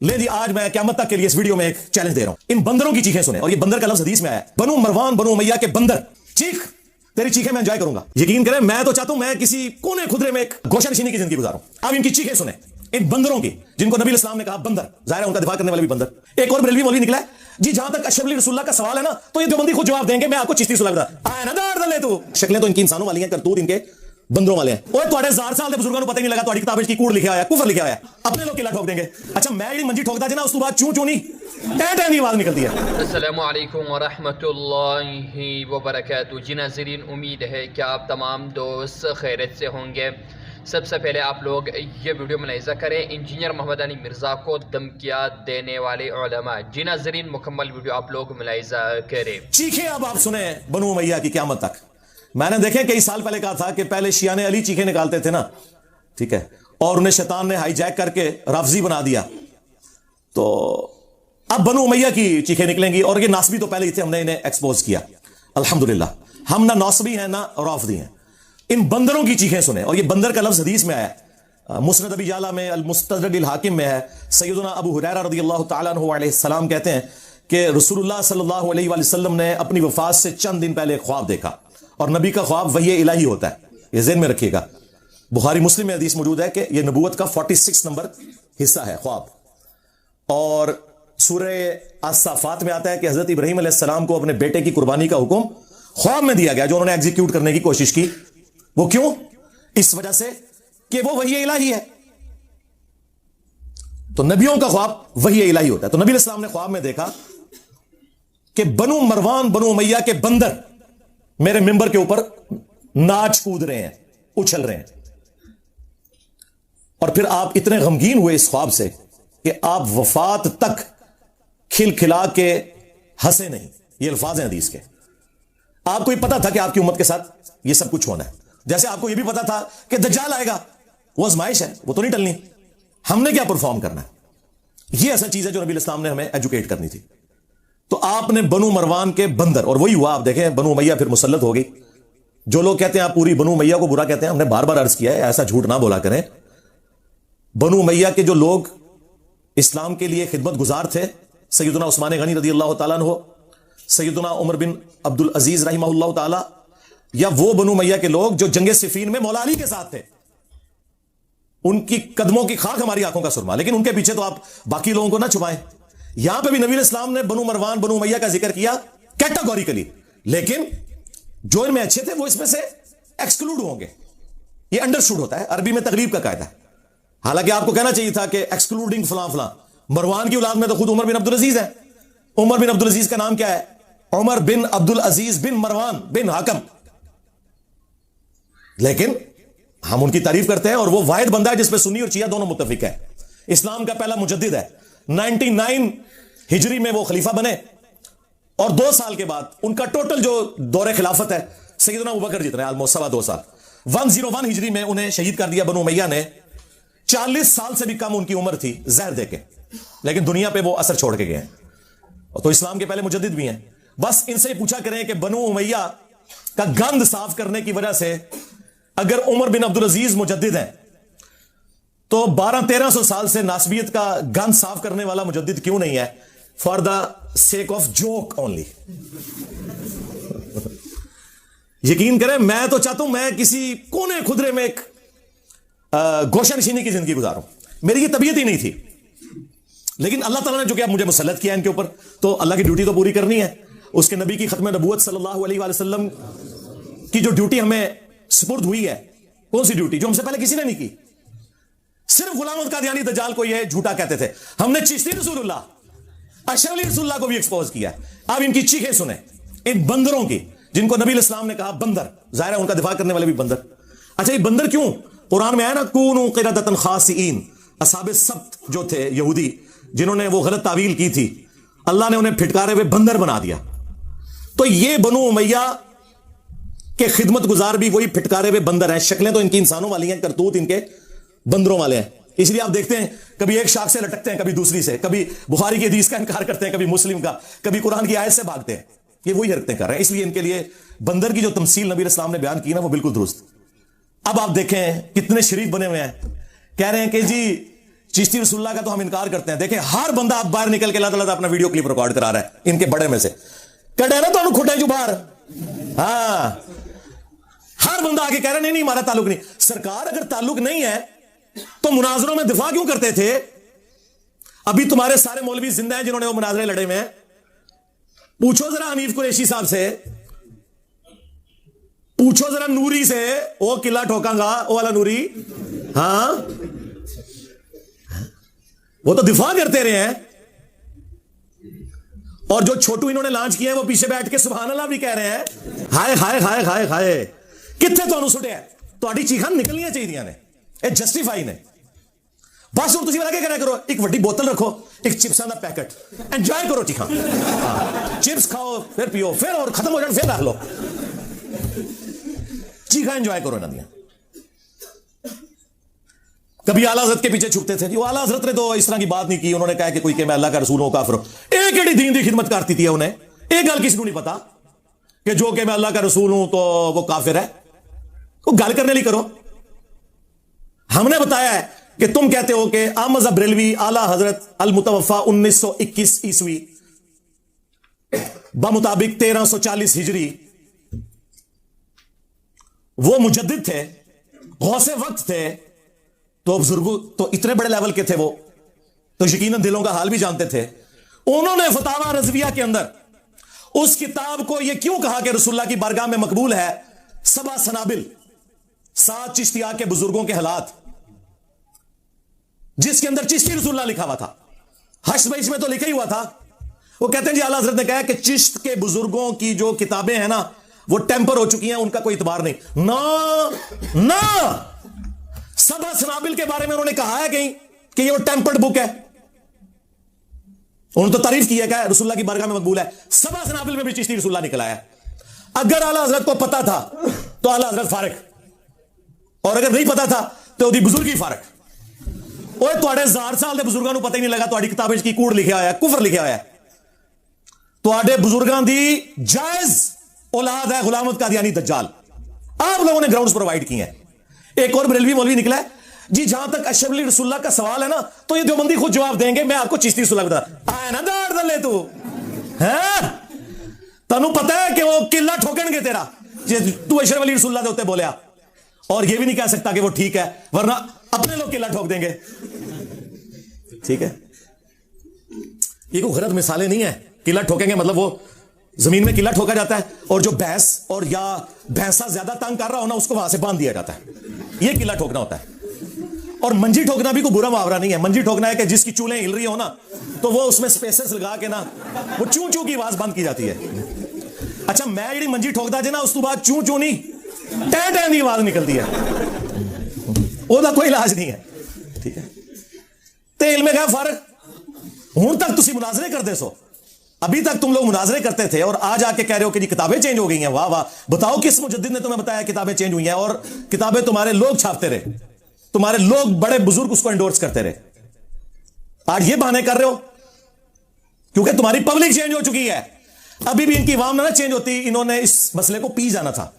ले जी, आज मैं क़यामत तक के लिए इस वीडियो में एक चैलेंज दे रहा हूं। इन बंदरों की चीखें सुने, और ये बंदर का लफ्ज हदीस में आया है, बनु मरवान बनु उमैया के बंदर। चीख, तेरी चीखें मैं एंजॉय करूंगा। यकीन करें, मैं तो चाहता हूं मैं किसी कोने खुदरे में एक गोशा नशीनी की जिंदगी गुजारूं। अब इनकी चीखें सुने, इन बंदरों की, जिनको नबी इस्लाम ने कहा बंदर, जाहिर है उनका दिफा करने वाले भी बंदर। एक और बरेलवी मौलवी निकला है जी, जहां तक अशरफ अली रसूलुल्लाह का सवाल है ना, तो ये देवबंदी खुद जवाब देंगे, मैं आपको चिश्ती सुलह बता आया ना दाड़ दले तू। शक्लें तो इनकी इंसानों वाली हैं, करतूत इनके बंदरों वाले हैं। ओए तुम्हारे 1000 साल के बुजुर्गों को पता ही नहीं लगा तुम्हारी किताब की कूड़ लिखा है, कुफर लिखा है, अपने लोग किला ठोक देंगे। अच्छा, मैं ये मंजी ठोकता ना, उसके बाद चूं चूं नहीं टैं की आवाज निकलती है। अस्सलामु अलैकुम व रहमतुल्लाहि व बरकातुहू। जी नाज़रीन, उम्मीद है कि आप तमाम दोस्त खैरियत से होंगे। सबसे पहले आप लोग ये वीडियो मुलाहिज़ा करें, इंजीनियर मोहम्मद अली मिर्ज़ा को धमकियाँ देने वाले उलमा। जी नाज़रीन, मुकम्मल वीडियो आप लोग मुलाहिज़ा करें। चीखें अब आप सुने बनु उमैया की क़यामत तक। मैंने देखे कई साल पहले कहा था कि पहले शियाने अली चीखें निकालते थे ना, ठीक है, और उन्हें शैतान ने हाईजैक करके राफजी बना दिया, तो अब बनु उमैया की चीखें निकलेंगी। और ये नासबी तो पहले ही थे, हमने इन्हें एक्सपोज किया अल्हम्दुलिल्लाह। हम ना नासबी हैं ना राफदी हैं। इन बंदरों की चीखें सुने, और ये बंदर का लफ्ज हदीस में आया है, मुस्नद अबी जाला में, अल मुस्तदरक अल हाकिम में है। सैयदना अबू हुरैरा रज़ियल्लाहु तआला अन्हु अलैहि सलाम कहते हैं कि रसूलुल्लाह सल्लल्लाहु अलैहि वसल्लम ने अपनी वफात से चंद दिन पहले ख्वाब देखा, और नबी का ख्वाब वही इलाही होता है, ये ज़हन में रखिएगा। बुखारी मुस्लिम में हदीस मौजूद है कि यह नबूवत का 46 नंबर हिस्सा है ख्वाब। और सूरह अस-साफ़ात में आता है कि हजरत इब्राहीम अलैहिस्सलाम को अपने बेटे की कुर्बानी का हुक्म ख्वाब में दिया गया, जो उन्होंने एग्जीक्यूट करने की कोशिश की। वो क्यों? इस वजह से कि वो वही इलाही है। तो नबियों का ख्वाब वही इलाही होता है। तो नबी अलैहिस्सलाम ने ख्वाब में देखा कि बनु मरवान बनु उमैया के बंदर मेरे मिंबर के ऊपर नाच कूद रहे हैं, उछल रहे हैं। और फिर आप इतने गमगीन हुए इस ख्वाब से कि आप वफात तक खिलखिला के हंसे नहीं। ये अल्फाज हैं हदीस के। आपको ये पता था कि आपकी उम्मत के साथ ये सब कुछ होना है, जैसे आपको ये भी पता था कि दज्जाल आएगा, वो आजमाइश है, वो तो नहीं टलनी। हमने क्या परफॉर्म करना है, ये असल चीज है जो नबी इस्लाम ने हमें एजुकेट करनी थी। तो आपने बनु मरवान के बंदर, और वही हुआ। आप देखें, बनु उमैया फिर मुसल्लत हो गई। जो लोग कहते हैं आप पूरी बनु उमैया को बुरा कहते हैं, हमने बार बार अर्ज किया है, ऐसा झूठ ना बोला करें। बनु उमैया के जो लोग इस्लाम के लिए खिदमत गुजार थे, सैयदना उस्मान गनी रज़ियल्लाहु ताला अन्हु, सैयदना उमर बिन अब्दुल अजीज रहिमहुल्लाह ताला, या वो बनु उमैया के लोग जो जंगे सिफीन में मौला अली के साथ थे, उनकी कदमों की खाक हमारी आंखों का सुरमा। लेकिन उनके पीछे तो आप बाकी लोगों को ना छुपाएं। यहां पे भी नबी इस्लाम ने बनु मरवान बनु उमैया का जिक्र किया कैटेगोरिकली, लेकिन जो इनमें अच्छे थे वो इसमें से एक्सक्लूड होंगे। ये अंडरस्टूड होता है, अरबी में तगरीब का कायदा है। हालांकि आपको कहना चाहिए था कि एक्सक्लूडिंग फलां फलां। मरवान की औलाद में तो खुद उमर बिन अब्दुल अजीज है। उमर बिन अब्दुल अजीज का नाम क्या है? उमर बिन अब्दुल अजीज बिन मरवान बिन हाकम। लेकिन हम उनकी तारीफ करते हैं, और वो वाहिद बंदा है जिसपे सुन्नी और शिया दोनों मुत्तफिक है। इस्लाम का पहला मुजद्दिद है। 99 हिजरी में वो खलीफा बने, और 2 साल के बाद उनका टोटल जो दौरे खिलाफत है, सैयदना अबू बकर जितने ऑलमोस्ट 2.25 साल, 101 हिजरी में उन्हें शहीद कर दिया बनु उमैया ने। 40 साल से भी कम उनकी उम्र थी जहर देके, लेकिन दुनिया पे वो असर छोड़ के गए हैं। तो इस्लाम के पहले मुजद्दिद भी हैं। बस इनसे पूछा करें कि बनु उमैया का गंद साफ करने की वजह से अगर उमर बिन अब्दुल अजीज मुजद्दिद हैं, तो 1200-1300 साल से नासबियत का गंद साफ करने वाला मुजद्दिद क्यों नहीं है? For the sake of joke only. यकीन करें, मैं तो चाहता हूं मैं किसी कोने खुदरे में एक गोशा नशीनी की जिंदगी गुजारूं। मेरी ये तबीयत ही नहीं थी, लेकिन अल्लाह ताला ने जो क्या मुझे मुसल्लत किया इनके ऊपर, तो अल्लाह की ड्यूटी तो पूरी करनी है। उसके नबी की खत्म नबूवत सल्लल्लाहु अलैहि वसल्लम की जो ड्यूटी हमें सुपुर्द हुई है, कौन सी ड्यूटी? जो हमसे पहले किसी ने नहीं की। सिर्फ गुलाम अहमद कादियानी दज्जाल को यह झूठा कहते थे। हमने चिश्ती रसूलुल्लाह, अशरफ अली रसूलुल्लाह को भी एक्सपोज किया। अब इनकी चीखें सुने, इन बंदरों की, जिनको नबी इस्लाम ने कहा बंदर, जाहिर है उनका दिफा करने वाले भी बंदर। अच्छा, ये बंदर क्यों? कुरान में आया ना, कूनू क़िरदतन खासिईन। असहाबे सब्त जो थे यहूदी, जिन्होंने वो गलत तावील की थी, अल्लाह ने उन्हें फिटकारे हुए बंदर बना दिया। तो ये बनु उमैया के खिदमत गुजार भी वही फिटकारे हुए बंदर हैं। शक्लें तो इनकी इंसानों वाली हैं, करतूत इनके बंदरों वाले हैं। इसलिए आप देखते हैं कभी एक शाख से लटकते हैं, कभी दूसरी से, कभी बुखारी की हदीस का इनकार करते हैं, कभी मुस्लिम का, कभी कुरान की आयत से भागते हैं। ये वही हरकतें कर रहे हैं। इसलिए इनके लिए बंदर की जो तमसील नबी इस्लाम ने बयान की ना, वो बिल्कुल दुरुस्त। अब आप देखें कितने शरीफ बने हुए हैं, कह रहे हैं कि जी चिश्ती रसूलुल्लाह का तो हम इनकार करते हैं। देखें हर बंदा आप बाहर निकल के अल्लाह ताला अपना वीडियो क्लिप रिकॉर्ड करा रहा है इनके बड़े में से कटे ना तो खुटे जो बाहर। हाँ हर बंदा आके कह रहा नहीं नहीं हमारा ताल्लुक नहीं। सरकार अगर ताल्लुक नहीं है तो मुनाजरों में दिफा क्यों करते थे? अभी तुम्हारे सारे मौलवी जिंदा हैं जिन्होंने वो मुनाजरे लड़े हुए हैं। पूछो जरा हनीफ कुरैशी साहब से, पूछो जरा नूरी से, वो किला ठोकांगा वो वाला नूरी। हाँ वो तो दिफा करते रहे हैं। और जो छोटू इन्होंने लॉन्च किया है वो पीछे बैठ के सुभान अल्लाह भी कह रहे हैं। हाय हाय हाय हाय हाय कितने तो सुटिया ਤੁਹਾਡੀ चीखा निकलनियां चाहिए ने ਇਹ ਜਸਟੀਫਾਈ ਨੇ। बस ਹੁਣ ਤੁਸੀਂ ਲੱਗੇ ਕਰਿਆ ਕਰੋ ਇੱਕ ਵੱਡੀ ਬੋਤਲ ਰੱਖੋ ਇੱਕ ਚਿਪਸਾਂ ਦਾ ਪੈਕਟ एंजॉय करो चीखा चिप्स खाओ फिर पियो फिर और खत्म हो जाए फिर रख लो चीखा एंजॉय करो ना दिया। कभी आला हज़रत के पीछे छुपते थे। आला हज़रत ने तो इस तरह की बात नहीं की। उन्होंने कहा कि कोई के मैं अल्लाह का रसूल हूं काफिर हूं। एक एडी दीन दी खिदमत करती थी उन्हें एक गल किसी को नहीं पता कि जो कि मैं अल्लाह का रसूल हूं तो वो काफिर है। वो गल करने लिए करो। हमने बताया है कि तुम कहते हो कि अहमद बरेलवी आला हजरत अल मुतवफ़ा 1921 ईस्वी बमुताबिक 1340 हिजरी वो मुजद्दिद थे, गौसे वक्त थे। तो बुजुर्गों तो इतने बड़े लेवल के थे वो तो यकीनन दिलों का हाल भी जानते थे। उन्होंने फतावा रज़विया के अंदर उस किताब को यह क्यों कहा कि रसूलुल्लाह की बारगाह में मकबूल है, सबा सनाबिल 7 चिश्तिया के बुजुर्गों के हालात, जिसके अंदर चिश्ती रसूलुल्लाह लिखा हुआ था। हश्र बैश में तो लिखा ही हुआ था। वो कहते हैं जी आला हज़रत ने कहा कि चिश्त के बुजुर्गों की जो किताबें हैं ना वो टेम्पर हो चुकी हैं, उनका कोई इतबार नहीं। ना ना सबा सनाबिल के बारे में उन्होंने कहा है कहीं कि ये वो टेम्पर्ड बुक है। उन्होंने तो तारीफ की है क्या रसूलुल्लाह की बारगाह में मकबूल है। सबा सनाबिल में भी चिश्ती रसूलुल्लाह निकला है। अगर आला हज़रत को पता था तो आला हज़रत फारिग, और अगर नहीं पता था तो ओदी बुजुर्ग ही फारिग। ओए तुहाडे 1000 साल के बुजुर्गों को पता ही नहीं लगा तुहाडी किताबें की कूड़ लिखा होया, कुफर लिखा होया। तुहाडे बुजुर्गों की जायज औलाद है गुलामत कादियानी दज्जाल। आप लोगों ने ग्राउंड्स प्रोवाइड किए हैं। एक और बरेलवी मौलवी निकला है जी जहां तक अशरफ अली रसूलुल्लाह का सवाल है ना तो ये देवबंदी खुद जवाब देंगे। मैं आपको चिश्ती रसूलुल्लाह बता आया ना दाड़ दले तू है तनु पता है कि वो किला ठोकणगे तेरा तू अशरफ अली रसूलुल्लाह के उत्ते बोलिया। और ये भी नहीं कह सकता कि वो ठीक है वरना अपने लोग किला ठोक देंगे। ठीक है ये कोई गलत मिसालें नहीं है। किला ठोकेंगे मतलब वो जमीन में किला ठोका जाता है और जो भैंस और या भैंसा ज्यादा तंग कर रहा हो ना उसको वहां से बांध दिया जाता है। ये किला ठोकना होता है। और मंजी ठोकना भी कोई बुरा मुहावरा नहीं है। मंजी ठोकना है कि जिसकी चूल्हें हिल रही हो ना तो वो उसमें स्पेसेस लगा के ना वो चूं चूं की आवाज बंद की जाती है। अच्छा मैं जी मंजी ठोकदा जे ना उस तो बाद चूं चूं नहीं टैं टैं की आवाज निकलती है। ओदा कोई इलाज नहीं है। ठीक है ते इल्मे गैब फर्क हुण तक तुसी मुनाजरे करदे सो। अभी तक तुम लोग मुनाजरे करते थे और आज आके कह रहे हो कि जी किताबें चेंज हो गई हैं। वाह वाह बताओ किस मुजद्दिद ने तुम्हें बताया किताबें चेंज हुई हैं? और किताबें तुम्हारे लोग छापते रहे, तुम्हारे लोग बड़े बुजुर्ग उसको एंडोर्स करते रहे। आज ये बहाने कर रहे हो क्योंकि तुम्हारी पब्लिक चेंज हो चुकी है। अभी भी इनकी आवाम ना चेंज होती इन्होंने इस मसले को पी जाना था।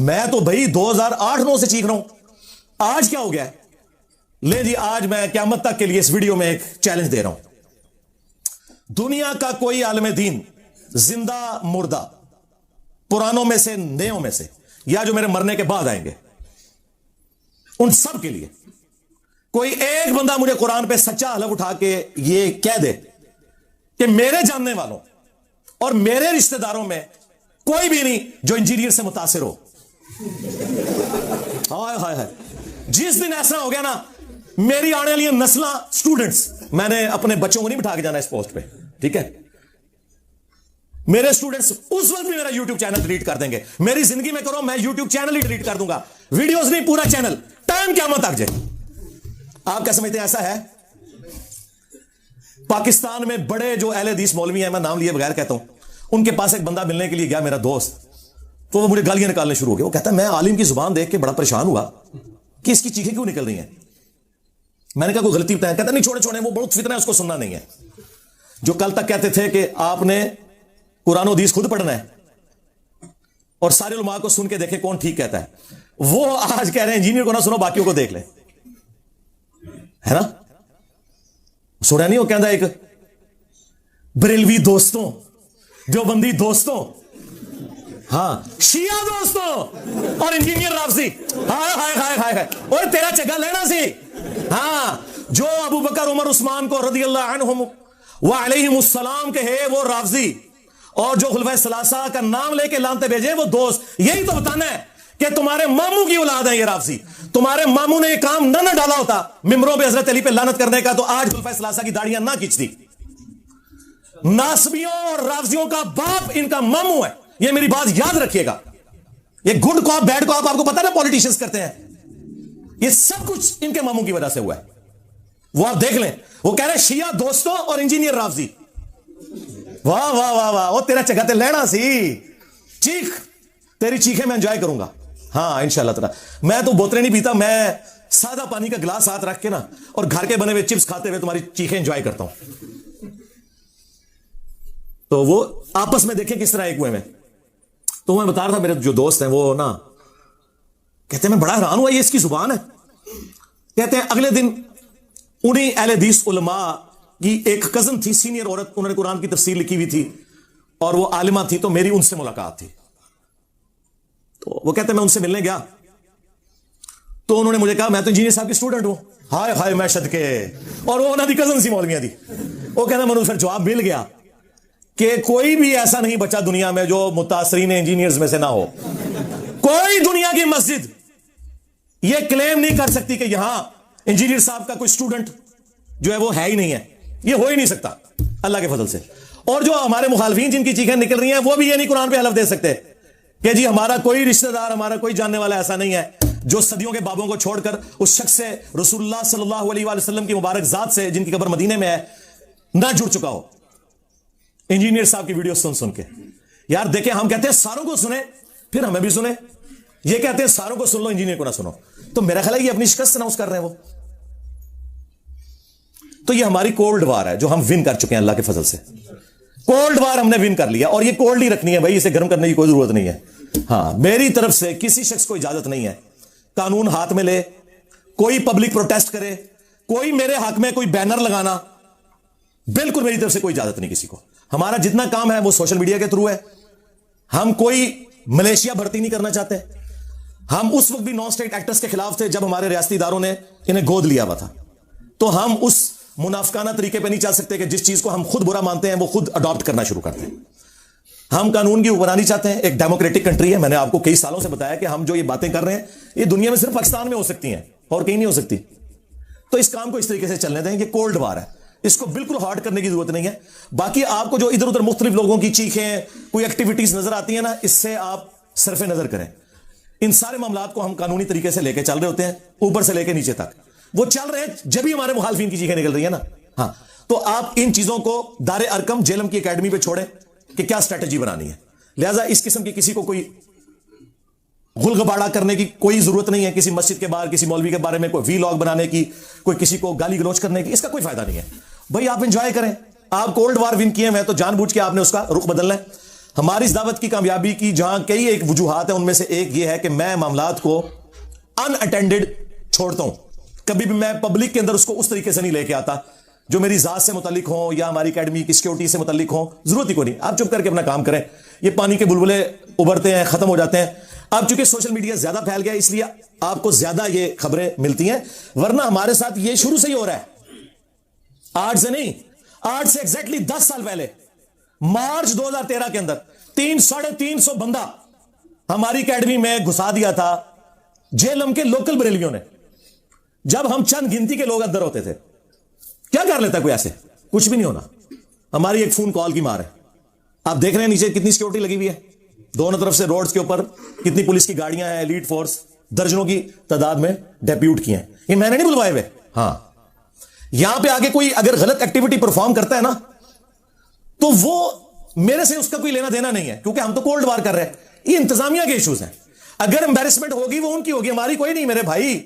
मैं तो भाई 2008-9 से चीख रहा हूं। आज क्या हो गया? ले जी आज मैं क़यामत तक के लिए इस वीडियो में एक चैलेंज दे रहा हूं। दुनिया का कोई आलम दीन जिंदा मुर्दा पुरानों में से नयों में से या जो मेरे मरने के बाद आएंगे उन सब के लिए कोई एक बंदा मुझे कुरान पे सच्चा हलफ उठा के ये कह दे कि मेरे जानने वालों और मेरे रिश्तेदारों में कोई भी नहीं जो इंजीनियर से मुतासिर हो। हाय हाय हाय जिस दिन ऐसा हो गया ना मेरी आने वाली नस्ल स्टूडेंट्स मैंने अपने बच्चों को नहीं बिठा के जाना इस पोस्ट पे। ठीक है मेरे स्टूडेंट्स उस वक्त भी मेरा YouTube चैनल डिलीट कर देंगे। मेरी जिंदगी में करो मैं YouTube चैनल ही डिलीट कर दूंगा। वीडियोस नहीं पूरा चैनल टाइम क़यामत तक जाए। आप क्या समझते हैं ऐसा है? पाकिस्तान में बड़े जो अहले हदीस मौलवी हैं मैं नाम लिए बगैर कहता हूं उनके पास एक बंदा मिलने के लिए गया मेरा दोस्त। तो वो मुझे गालियां निकालने शुरू हो गए। वो कहता है मैं आलिम की जुबान देख के बड़ा परेशान हुआ कि इसकी चीखें क्यों निकल रही हैं। मैंने कहा कोई गलती बताया? कहता नहीं छोड़े छोड़े वो बहुत फितना है उसको सुनना नहीं है। जो कल तक कहते थे कि आपने कुरान और हदीस खुद पढ़ना है और सारे उलमा को सुन के देखे कौन ठीक कहता है वो आज कह रहे हैं इंजीनियर को ना सुनो बाकियों को देख ले। है ना सुना नहीं वो कहता एक बरेलवी दोस्तों, देवबंदी दोस्तों, हाँ शिया दोस्तों और इंजीनियर राफजी, हाय हाय हाय हाय हाय, और तेरा चगा लेना सी। हाँ, जो अबू बकर उमर उस्मान को रज़ी अल्लाह अन्हुम व अलैहिमुस्सलाम के है वो राफजी, और जो खुलफाए सलासा का नाम लेके लानते भेजे वो दोस्त। यही तो बताना है कि तुम्हारे मामू की औलाद है ये राफजी। तुम्हारे मामू ने ये काम ना डाला होता मिंबरों पे हजरत अली पे लानत करने का, तो आज खुलफाए सलासा की दाढ़ियां ना खींचती। नासबियों और राफजियों का बाप इनका मामू है, ये मेरी बात याद रखिएगा। ये गुड कॉप बैड कॉप आपको पता ना पॉलिटिशियंस करते हैं, ये सब कुछ इनके मामू की वजह से हुआ है। वो आप देख लें, वो कह रहे हैं शिया दोस्तों और इंजीनियर राफजी। वाह वाह वाह वाह, वो तेरा चगाते लेना सी। चीख, तेरी चीखें मैं एंजॉय करूंगा, हाँ इंशाल्लाह ताला। मैं तो बोतलें नहीं पीता, मैं सादा पानी का गिलास हाथ रख के ना और घर के बने हुए चिप्स खाते हुए तुम्हारी चीखें एंजॉय करता हूं। तो वो आपस में देखें किस तरह एक हुए में। तो मैं बता रहा था, मेरे जो दोस्त हैं वो ना कहते हैं मैं बड़ा हैरान हुआ, ये इसकी जुबान है। कहते हैं अगले दिन उन्हीं अहले हदीस उलमा की एक कजन थी, सीनियर औरत, उन्होंने कुरान की तफसीर लिखी हुई थी और वो आलिमा थी, तो मेरी उनसे मुलाकात थी। तो वो कहते हैं मैं उनसे मिलने गया, तो उन्होंने मुझे कहा मैं तो इंजीनियर साहब की स्टूडेंट हूं। हाय हाय मैं सदके, और वो उन्होंने कजन सी मौलवियां थी। वो कहना मैंने फिर जवाब मिल गया कि कोई भी ऐसा नहीं बचा दुनिया में जो मुतासरीन इंजीनियर्स में से ना हो। कोई दुनिया की मस्जिद ये क्लेम नहीं कर सकती कि यहां इंजीनियर साहब का कोई स्टूडेंट जो है वो है ही नहीं है, ये हो ही नहीं सकता अल्लाह के फजल से। और जो हमारे मुखालफीन जिनकी चीखें निकल रही हैं वो भी ये नहीं कुरान पे हलफ दे सकते कि जी हमारा कोई रिश्तेदार, हमारा कोई जानने वाला ऐसा नहीं है जो सदियों के बाबों को छोड़कर उस शख्स से, रसूलुल्लाह सल्लल्लाहु अलैहि वसल्लम की मुबारक जात से जिनकी कब्र मदीने में है, ना जुड़ चुका हो इंजीनियर साहब की वीडियो सुन सुन के। यार देखें, हम कहते हैं सारों को सुने फिर हमें भी सुने, ये कहते हैं सारों को सुन लो इंजीनियर को ना सुनो। तो मेरा ख्याल है ये अपनी शिकस्त अनाउंस कर रहे हैं वो। तो ये हमारी कोल्ड वार है जो हम विन कर चुके हैं अल्लाह के फजल से। कोल्ड वार हमने विन कर लिया और ये कोल्ड ही रखनी है भाई, इसे गर्म करने की कोई जरूरत नहीं है। हाँ, मेरी तरफ से किसी शख्स को इजाजत नहीं है कानून हाथ में ले, कोई पब्लिक प्रोटेस्ट करे, कोई मेरे हक में कोई बैनर लगाना, बिल्कुल मेरी तरफ से कोई इजाजत नहीं किसी को। हमारा जितना काम है वो सोशल मीडिया के थ्रू है। हम कोई मलेशिया भर्ती नहीं करना चाहते। हम उस वक्त भी नॉन स्टेट एक्टर्स के खिलाफ थे जब हमारे रियासती इदारों ने इन्हें गोद लिया हुआ था। तो हम उस मुनाफिकाना तरीके पे नहीं चल सकते कि जिस चीज को हम खुद बुरा मानते हैं वो खुद अडॉप्ट करना शुरू करते हैं। हम कानून की हुक्मरानी चाहते हैं, एक डेमोक्रेटिक कंट्री है। मैंने आपको कई सालों से बताया कि हम जो ये बातें कर रहे हैं ये दुनिया में सिर्फ पाकिस्तान में हो सकती हैं और कहीं नहीं हो सकती। तो इस काम को इस तरीके से चलने दें। ये कोल्ड वार है, इसको बिल्कुल हॉट करने की जरूरत नहीं है। बाकी आपको जो इधर उधर मुख्तलिफ लोगों की चीखें, कोई एक्टिविटीज नजर आती है ना, इससे आप सरफे नजर करें। इन सारे मामलात को हम कानूनी तरीके से लेके चल रहे होते हैं, ऊपर से लेके नीचे तक वो चल रहे हैं जब भी हमारे मुखालफिन की चीखें निकल रही है ना। हाँ, तो आप इन चीजों को दारे अरकम जेलम की एकेडमी पे छोड़ें कि क्या स्ट्रेटेजी बनानी है। लिहाजा इस किस्म की किसी को कोई गुलगबाड़ा करने की कोई जरूरत नहीं है। किसी मस्जिद के बाहर किसी मौलवी के बारे में कोई वीलॉग बनाने की, कोई किसी को गाली गलौज करने की, इसका कोई फायदा नहीं है। भाई आप एंजॉय करें। आप कोल्ड वार विन किए हैं तो जानबूझ के आपने उसका रुख बदलना है। हमारी इस दावत की कामयाबी की जहां कई एक वजूहात है, उनमें से एक यह है कि मैं मामलात को अनअटेंडेड छोड़ता हूं। कभी भी मैं पब्लिक के अंदर उसको उस तरीके से नहीं लेके आता जो मेरी जात से मुतालिक हो या हमारी एकेडमी की सिक्योरिटी से मुतालिक हो। जरूरत ही कोई नहीं, आप चुप करके अपना काम करें। ये पानी के बुलबुले उभरते हैं, खत्म हो जाते हैं। अब चूंकि सोशल मीडिया ज्यादा फैल गया इसलिए आपको ज्यादा ये खबरें मिलती हैं, वरना हमारे साथ ये शुरू से ही हो रहा है। आज से नहीं, आज से एग्जैक्टली 10 साल पहले मार्च 2013 के अंदर 300-350 बंदा हमारी एकेडमी में घुसा दिया था जेलम के लोकल बरेलवियों ने। जब हम चंद गिनती के लोग अंदर होते थे, क्या कर लेता कोई ऐसे? कुछ भी नहीं होना। हमारी एक फोन कॉल की मार है। आप देख रहे हैं नीचे कितनी सिक्योरिटी लगी हुई है, दोनों तरफ से रोड्स के ऊपर कितनी पुलिस की गाड़ियां हैं, एलीट फोर्स दर्जनों की तादाद में डेप्यूट किए हैं। ये मैंने नहीं बुलवाए हुए। हाँ, यहां पे आके कोई अगर गलत एक्टिविटी परफॉर्म करता है ना, तो वो मेरे से उसका कोई लेना देना नहीं है, क्योंकि हम तो कोल्ड वार कर रहे हैं। ये इंतजामिया के इश्यूज हैं। अगर एम्बैरेसमेंट होगी वो उनकी होगी, हमारी कोई नहीं मेरे भाई।